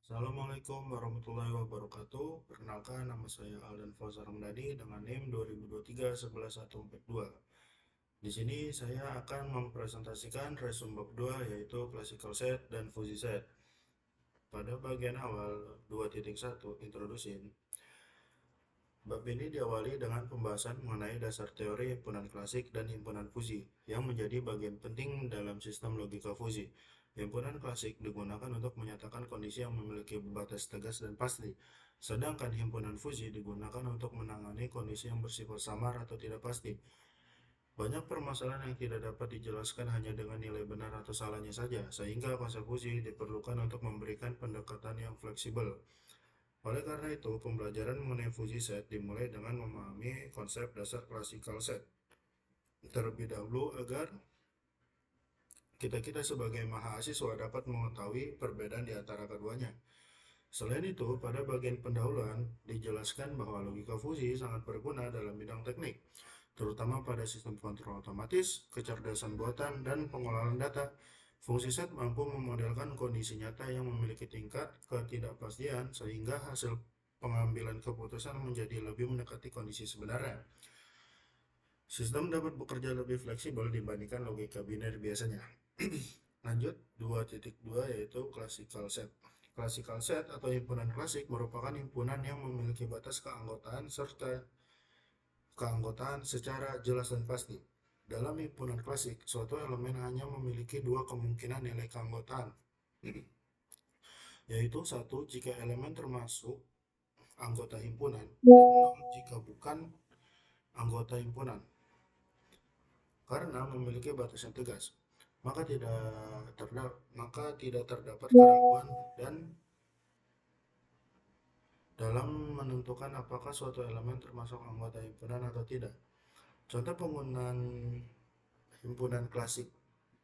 Assalamualaikum warahmatullahi wabarakatuh. Perkenalkan, nama saya Aldan Fauzar Ramdhani dengan NIM 2023-11142. Di sini saya akan mempresentasikan resume bab 2 yaitu classical set dan fuzzy set. Pada bagian awal 2.1 introduction, bab ini diawali dengan pembahasan mengenai dasar teori himpunan klasik dan himpunan fuzi yang menjadi bagian penting dalam sistem logika fuzi. Himpunan klasik digunakan untuk menyatakan kondisi yang memiliki batas tegas dan pasti, sedangkan himpunan fuzi digunakan untuk menangani kondisi yang bersifat samar atau tidak pasti. Banyak permasalahan yang tidak dapat dijelaskan hanya dengan nilai benar atau salahnya saja, sehingga konsep fuzi diperlukan untuk memberikan pendekatan yang fleksibel. Oleh karena itu, pembelajaran mengenai fuzzy set dimulai dengan memahami konsep dasar classical set terlebih dahulu agar kita sebagai mahasiswa dapat mengetahui perbedaan di antara keduanya. Selain itu, pada bagian pendahuluan dijelaskan bahwa logika fuzzy sangat berguna dalam bidang teknik, terutama pada sistem kontrol otomatis, kecerdasan buatan, dan pengolahan data. Fungsi set mampu memodelkan kondisi nyata yang memiliki tingkat ketidakpastian sehingga hasil pengambilan keputusan menjadi lebih mendekati kondisi sebenarnya. Sistem dapat bekerja lebih fleksibel dibandingkan logika biner biasanya. Lanjut 2.2 yaitu classical set. Classical set atau himpunan klasik merupakan himpunan yang memiliki batas keanggotaan secara jelas dan pasti. Dalam himpunan klasik, suatu elemen hanya memiliki dua kemungkinan nilai keanggotaan, yaitu satu jika elemen termasuk anggota himpunan dan nol jika bukan anggota himpunan. Karena memiliki batas yang tegas, maka tidak terdapat keraguan dan dalam menentukan apakah suatu elemen termasuk anggota himpunan atau tidak. Contoh penggunaan himpunan klasik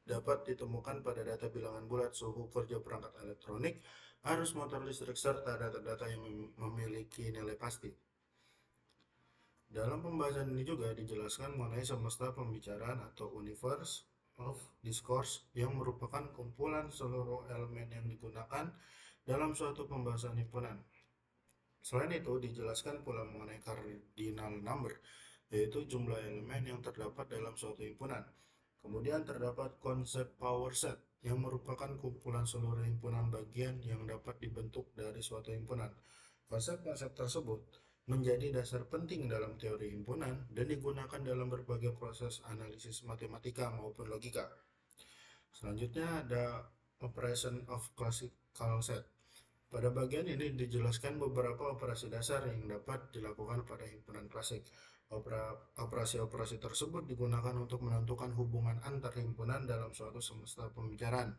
dapat ditemukan pada data bilangan bulat, suhu kerja perangkat elektronik, arus motor listrik, serta data-data yang memiliki nilai pasti. Dalam pembahasan ini juga dijelaskan mengenai semesta pembicaraan atau universe of discourse yang merupakan kumpulan seluruh elemen yang digunakan dalam suatu pembahasan himpunan. Selain itu, dijelaskan pula mengenai cardinal number, yaitu jumlah elemen yang terdapat dalam suatu himpunan. Kemudian terdapat konsep power set, yang merupakan kumpulan seluruh himpunan bagian yang dapat dibentuk dari suatu himpunan. Konsep-konsep tersebut menjadi dasar penting dalam teori himpunan dan digunakan dalam berbagai proses analisis matematika maupun logika. Selanjutnya ada operation of classical set. Pada bagian ini dijelaskan beberapa operasi dasar yang dapat dilakukan pada himpunan klasik. Operasi-operasi tersebut digunakan untuk menentukan hubungan antar himpunan dalam suatu semesta pembicaraan.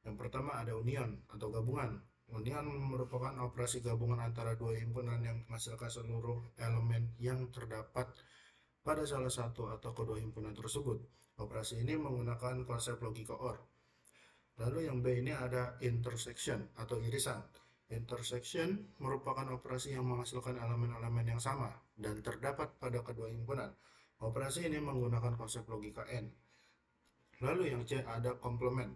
Yang pertama ada union atau gabungan. Union merupakan operasi gabungan antara dua himpunan yang menghasilkan seluruh elemen yang terdapat pada salah satu atau kedua himpunan tersebut. Operasi ini menggunakan konsep logika OR. Lalu yang B ini ada intersection atau irisan. Intersection merupakan operasi yang menghasilkan elemen-elemen yang sama dan terdapat pada kedua himpunan. Operasi ini menggunakan konsep logika N. Lalu yang C ada komplement.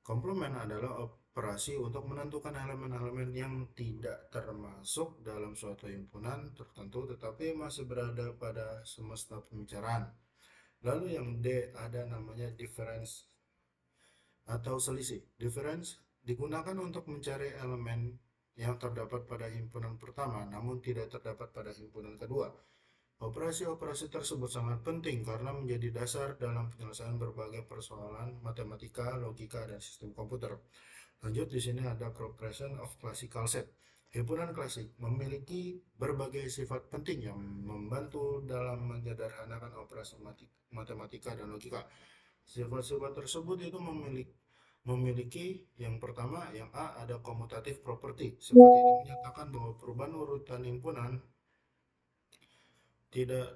Komplement adalah operasi untuk menentukan elemen-elemen yang tidak termasuk dalam suatu himpunan tertentu tetapi masih berada pada semesta pembicaraan. Lalu yang D ada namanya difference atau selisih. Difference digunakan untuk mencari elemen yang terdapat pada himpunan pertama namun tidak terdapat pada himpunan kedua. Operasi-operasi tersebut sangat penting karena menjadi dasar dalam penyelesaian berbagai persoalan matematika, logika, dan sistem komputer. Lanjut di sini ada progression of classical set. Himpunan klasik memiliki berbagai sifat penting yang membantu dalam menyederhanakan operasi matematika dan logika. Sifat-sifat tersebut itu memiliki yang pertama, yang A ada commutative property. Sifat ini menyatakan bahwa perubahan urutan himpunan tidak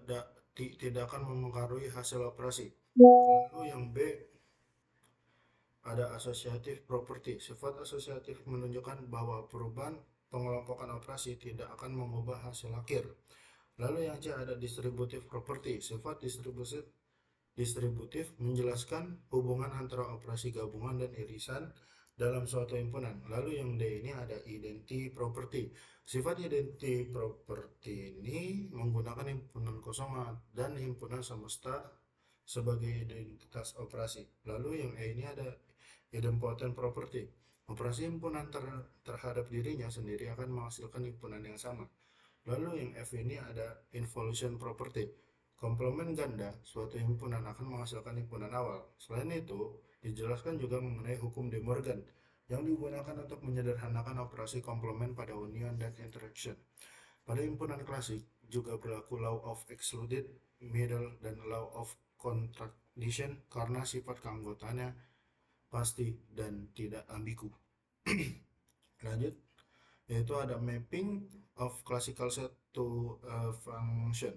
tidak akan mempengaruhi hasil operasi. Lalu yang B ada associative property. Sifat asosiatif menunjukkan bahwa perubahan pengelompokan operasi tidak akan mengubah hasil akhir. Lalu yang C ada distributive property. Sifat distributif menjelaskan hubungan antara operasi gabungan dan irisan dalam suatu himpunan. Lalu yang D ini ada identity property. Sifat identity property ini menggunakan himpunan kosong dan himpunan semesta sebagai identitas operasi. Lalu yang E ini ada idempotent property. Operasi himpunan terhadap dirinya sendiri akan menghasilkan himpunan yang sama. Lalu yang F ini ada involution property. Komplement ganda suatu himpunan akan menghasilkan himpunan awal. Selain itu, dijelaskan juga mengenai hukum De Morgan yang digunakan untuk menyederhanakan operasi komplement pada union dan interaction. Pada himpunan klasik juga berlaku law of excluded middle dan law of contradiction karena sifat keanggotaannya pasti dan tidak ambigu. Lanjut, yaitu ada mapping of classical set to a function.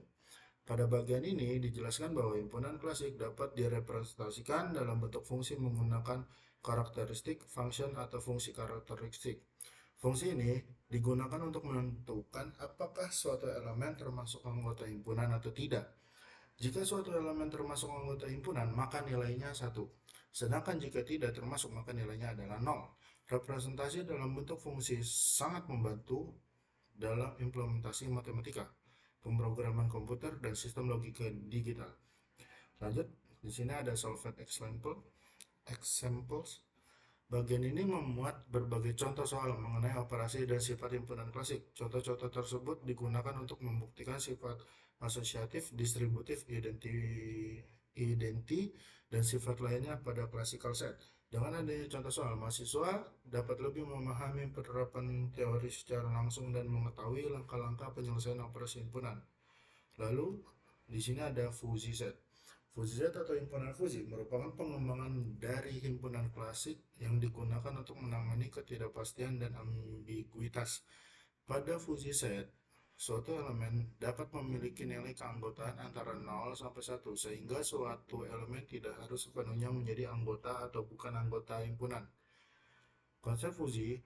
Pada bagian ini dijelaskan bahwa himpunan klasik dapat direpresentasikan dalam bentuk fungsi menggunakan karakteristik function atau fungsi karakteristik. Fungsi ini digunakan untuk menentukan apakah suatu elemen termasuk anggota himpunan atau tidak. Jika suatu elemen termasuk anggota himpunan, maka nilainya 1. Sedangkan jika tidak termasuk, maka nilainya adalah 0. Representasi dalam bentuk fungsi sangat membantu dalam implementasi matematika, pemrograman komputer, dan sistem logika digital. Lanjut, di sini ada solved examples. Bagian ini memuat berbagai contoh soal mengenai operasi dan sifat himpunan klasik. Contoh-contoh tersebut digunakan untuk membuktikan sifat asosiatif, distributif, identi, dan sifat lainnya pada classical set. Dengan adanya contoh soal, mahasiswa dapat lebih memahami penerapan teori secara langsung dan mengetahui langkah-langkah penyelesaian operasi himpunan. Lalu, di sini ada fuzzy set. Fuzzy set atau himpunan fuzzy merupakan pengembangan dari himpunan klasik yang digunakan untuk menangani ketidakpastian dan ambiguitas. Pada fuzzy set, suatu elemen dapat memiliki nilai keanggotaan antara 0 sampai 1, sehingga suatu elemen tidak harus sepenuhnya menjadi anggota atau bukan anggota himpunan. Konsep fuzzy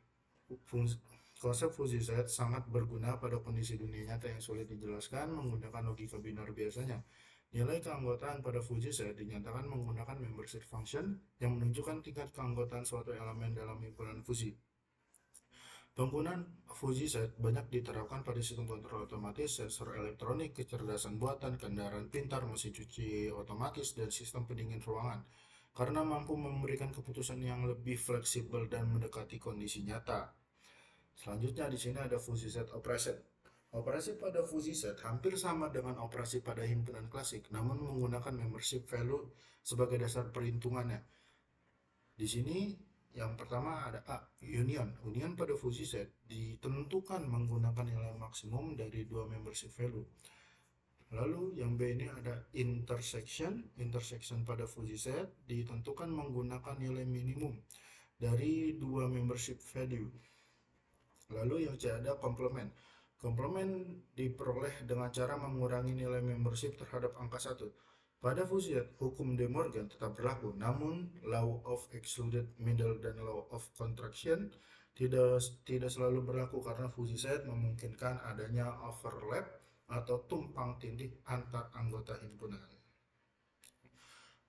set sangat berguna pada kondisi dunia nyata yang sulit dijelaskan menggunakan logika binar biasanya. Nilai keanggotaan pada fuzzy set dinyatakan menggunakan membership function yang menunjukkan tingkat keanggotaan suatu elemen dalam himpunan fuzzy. Penggunaan fuzzy set banyak diterapkan pada sistem kontrol otomatis, sensor elektronik, kecerdasan buatan, kendaraan pintar, mesin cuci otomatis, dan sistem pendingin ruangan, karena mampu memberikan keputusan yang lebih fleksibel dan mendekati kondisi nyata. Selanjutnya di sini ada fuzzy set operation. Operasi pada fuzzy set hampir sama dengan operasi pada himpunan klasik, namun menggunakan membership value sebagai dasar perhitungannya. Di sini yang pertama ada A, union. Union pada fuzzy set ditentukan menggunakan nilai maksimum dari dua membership value. Lalu yang B ini ada intersection. Intersection pada fuzzy set ditentukan menggunakan nilai minimum dari dua membership value. Lalu yang C ada complement. Complement diperoleh dengan cara mengurangi nilai membership terhadap angka 1. Pada fuzzy set, hukum De Morgan tetap berlaku, namun law of excluded middle dan law of contraction tidak selalu berlaku karena fuzzy set memungkinkan adanya overlap atau tumpang tindih antar anggota himpunan.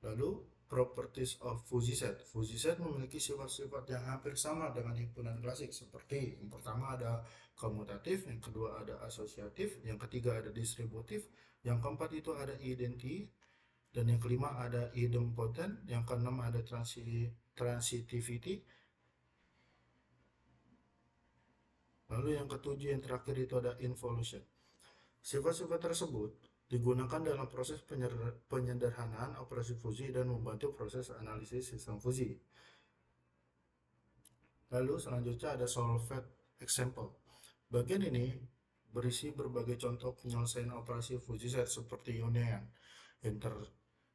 Lalu, properties of fuzzy set. Fuzzy set memiliki sifat-sifat yang hampir sama dengan himpunan klasik, seperti yang pertama ada komutatif, yang kedua ada asosiatif, yang ketiga ada distributif, yang keempat itu ada identity, dan yang kelima ada idempotent, yang keenam ada transitivity, lalu yang ketujuh yang terakhir itu ada involution. Sifat-sifat tersebut digunakan dalam proses penyederhanaan operasi fuzzy dan membantu proses analisis sistem fuzzy. Lalu selanjutnya ada solved example. Bagian ini berisi berbagai contoh penyelesaian operasi fuzzy set seperti union,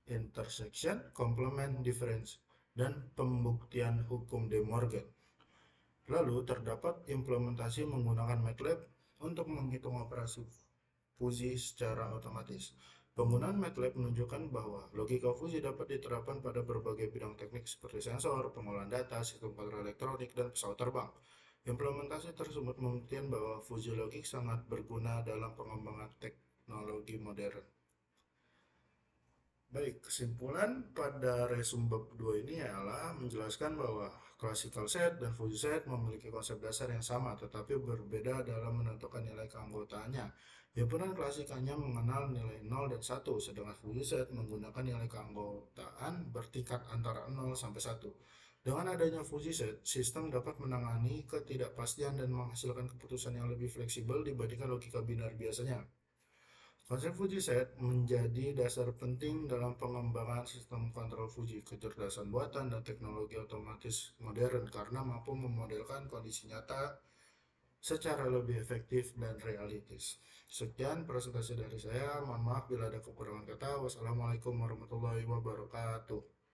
intersection, complement, difference, dan pembuktian hukum De Morgan. Lalu terdapat implementasi menggunakan MATLAB untuk menghitung operasi fuzzy secara otomatis. Penggunaan MATLAB menunjukkan bahwa logika fuzzy dapat diterapkan pada berbagai bidang teknik seperti sensor, pengolahan data, sistem kontrol elektronik, dan pesawat terbang. Implementasi tersebut membuktikan bahwa fuzzy logik sangat berguna dalam pengembangan teknologi modern. Baik, kesimpulan pada resume bab 2 ini adalah menjelaskan bahwa Classical set dan fuzzy set memiliki konsep dasar yang sama, tetapi berbeda dalam menentukan nilai keanggotaannya. Himpunan klasik hanya mengenal nilai 0 dan 1, sedangkan fuzzy set menggunakan nilai keanggotaan bertingkat antara 0 sampai 1. Dengan adanya fuzzy set, sistem dapat menangani ketidakpastian dan menghasilkan keputusan yang lebih fleksibel dibandingkan logika binar biasanya. Konsep Fuji set menjadi dasar penting dalam pengembangan sistem kontrol Fuji, kecerdasan buatan, dan teknologi otomatis modern karena mampu memodelkan kondisi nyata secara lebih efektif dan realistis. Sekian presentasi dari saya. Mohon maaf bila ada kekurangan kata. Wassalamualaikum warahmatullahi wabarakatuh.